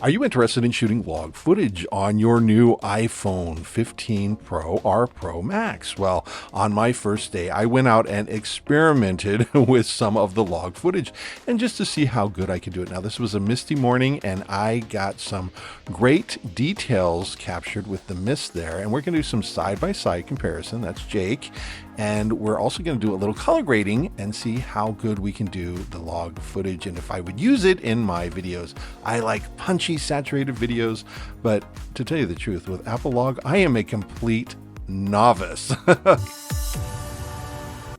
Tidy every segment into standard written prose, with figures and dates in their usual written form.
Are you interested in shooting log footage on your new iPhone 15 Pro or Pro Max? Well, on my first day, I went out and experimented with some of the log footage and just to see how good I could do it. Now, this was a misty morning and I got some great details captured with the mist there. And we're going to do some side-by-side comparison. That's Jake. And we're also going to do a little color grading and see how good we can do the log footage and if I would use it in my videos. I like punchy, saturated videos, but to tell you the truth, with Apple Log, I am a complete novice.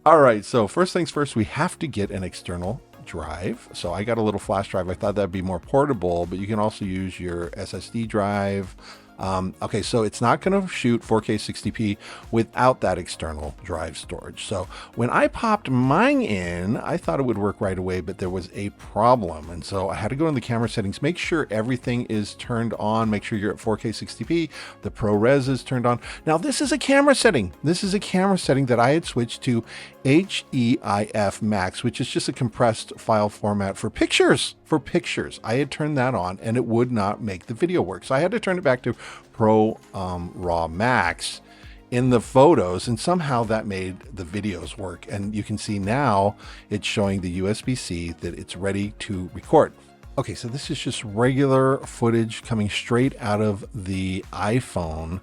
All right, so first things first, we have to get an external drive. So I got a little flash drive. I thought that'd be more portable, but you can also use your SSD drive. Okay, so it's not going to shoot 4K 60p without that external drive storage. So when I popped mine in, I thought it would work right away, but there was a problem. And so I had to go in the camera settings, make sure everything is turned on, make sure you're at 4K 60p, the ProRes is turned on. Now this is a camera setting. This is a camera setting that I had switched to HEIF Max, which is just a compressed file format for pictures. I had turned that on and it would not make the video work. So I had to turn it back to Raw Max in the photos, and somehow that made the videos work. And you can see now it's showing the USB-C that it's ready to record. Okay, so this is just regular footage coming straight out of the iPhone.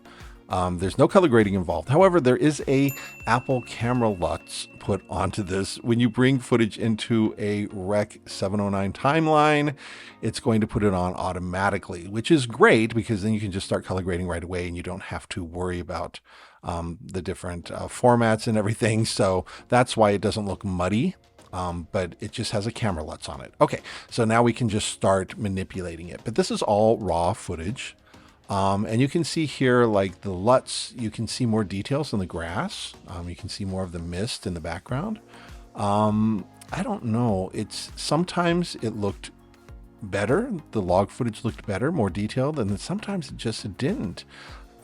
There's no color grading involved. However, there is a Apple camera LUTs put onto this. When you bring footage into a Rec 709 timeline, it's going to put it on automatically, which is great because then you can just start color grading right away and you don't have to worry about the different formats and everything. So that's why it doesn't look muddy. But it just has a camera LUTs on it. Okay, so now we can just start manipulating it. But this is all raw footage. And you can see here, like the LUTs, you can see more details in the grass. You can see more of the mist in the background. I don't know. Sometimes it looked better. The log footage looked better, more detailed, and then sometimes it didn't.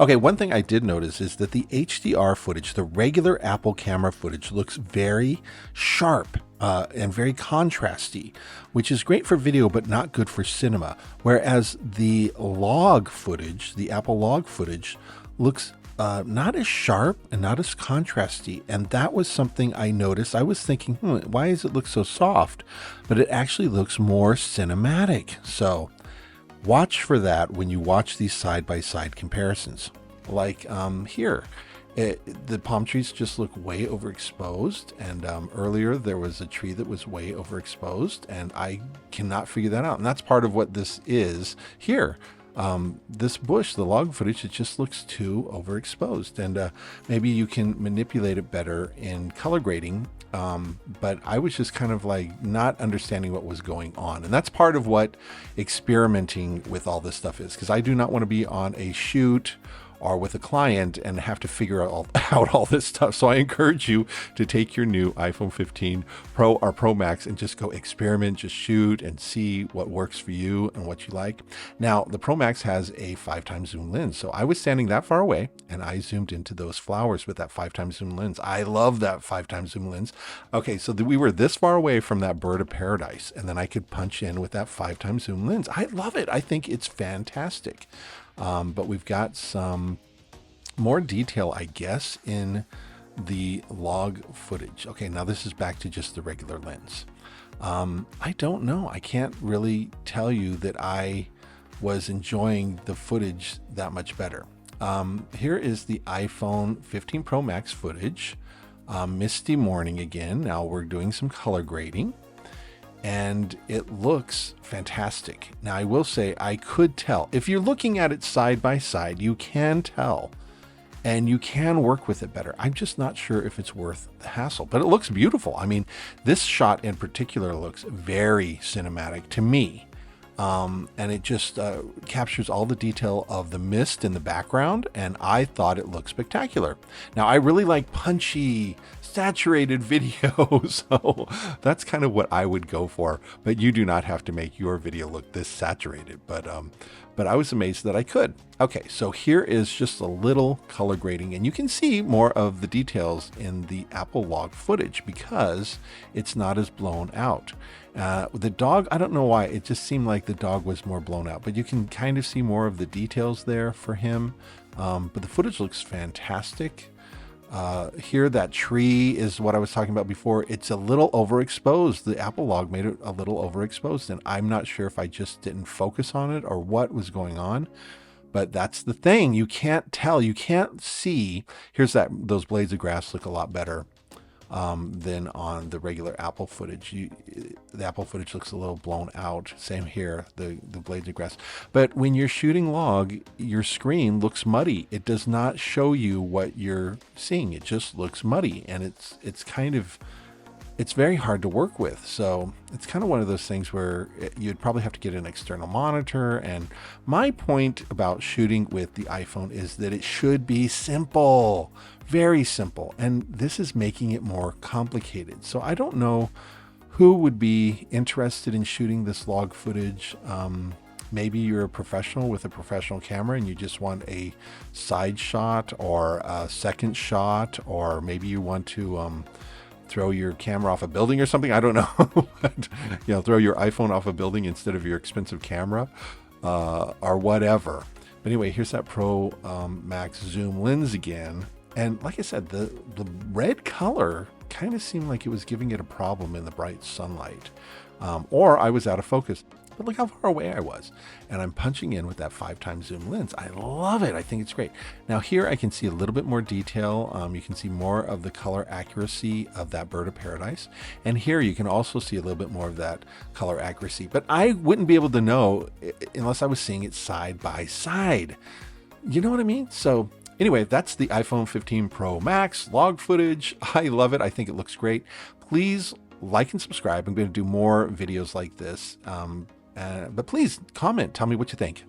Okay, one thing I did notice is that the HDR footage, the regular Apple camera footage, looks very sharp and very contrasty, which is great for video, but not good for cinema. Whereas the log footage, the Apple log footage, looks not as sharp and not as contrasty. And that was something I noticed. I was thinking, why does it look so soft? But it actually looks more cinematic. So watch for that when you watch these side-by-side comparisons. Like here, the palm trees just look way overexposed. And earlier there was a tree that was way overexposed, and I cannot figure that out. And that's part of what this is here. This bush, the log footage, it just looks too overexposed. And maybe you can manipulate it better in color grading. But I was just kind of like not understanding what was going on. And that's part of what experimenting with all this stuff is, because I do not want to be on a shoot or with a client and have to figure out all this stuff. So I encourage you to take your new iPhone 15 Pro or Pro Max and just go experiment, just shoot and see what works for you and what you like. Now, the Pro Max has a 5x zoom lens. So I was standing that far away and I zoomed into those flowers with that 5x zoom lens. I love that 5x zoom lens. Okay, so we were this far away from that bird of paradise, and then I could punch in with that 5x zoom lens. I love it. I think it's fantastic. But we've got some more detail, I guess, in the log footage. Okay, now this is back to just the regular lens. I don't know. I can't really tell you that I was enjoying the footage that much better. Here is the iPhone 15 Pro Max footage. Misty morning again. Now we're doing some color grading. And it looks fantastic. Now, I will say I could tell. If you're looking at it side by side, you can tell. And you can work with it better. I'm just not sure if it's worth the hassle. But it looks beautiful. I mean, this shot in particular looks very cinematic to me. And it just captures all the detail of the mist in the background. And I thought it looked spectacular. Now, I really like punchy, saturated video. So that's kind of what I would go for. But you do not have to make your video look this saturated. But I was amazed that I could. Okay, so here is just a little color grading, and you can see more of the details in the Apple log footage because it's not as blown out. The dog, I don't know why, it just seemed like the dog was more blown out, but you can kind of see more of the details there for him. But the footage looks fantastic. Here, that tree is what I was talking about before. It's a little overexposed. The Apple log made it a little overexposed, and I'm not sure if I just didn't focus on it or what was going on. But that's the thing. You can't tell. You can't see. Here's those blades of grass look a lot better than on the regular Apple footage. The Apple footage looks a little blown out. Same here, the blades of grass. But when you're shooting log, your screen looks muddy. It does not show you what you're seeing. It just looks muddy, and it's very hard to work with. So it's kind of one of those things where you'd probably have to get an external monitor. And my point about shooting with the iPhone is that it should be simple, very simple. And this is making it more complicated. So I don't know who would be interested in shooting this log footage. Maybe you're a professional with a professional camera and you just want a side shot or a second shot, or maybe you want to throw your camera off a building or something. I don't know. Throw your iPhone off a building instead of your expensive camera or whatever. But anyway, here's that Pro Max zoom lens again. And like I said, the red color kind of seemed like it was giving it a problem in the bright sunlight. Or I was out of focus. But look how far away I was. And I'm punching in with that 5x zoom lens. I love it. I think it's great. Now here I can see a little bit more detail. You can see more of the color accuracy of that bird of paradise. And here you can also see a little bit more of that color accuracy. But I wouldn't be able to know unless I was seeing it side by side. You know what I mean? So anyway, that's the iPhone 15 Pro Max log footage. I love it. I think it looks great. Please like and subscribe. I'm going to do more videos like this. But please comment. Tell me what you think.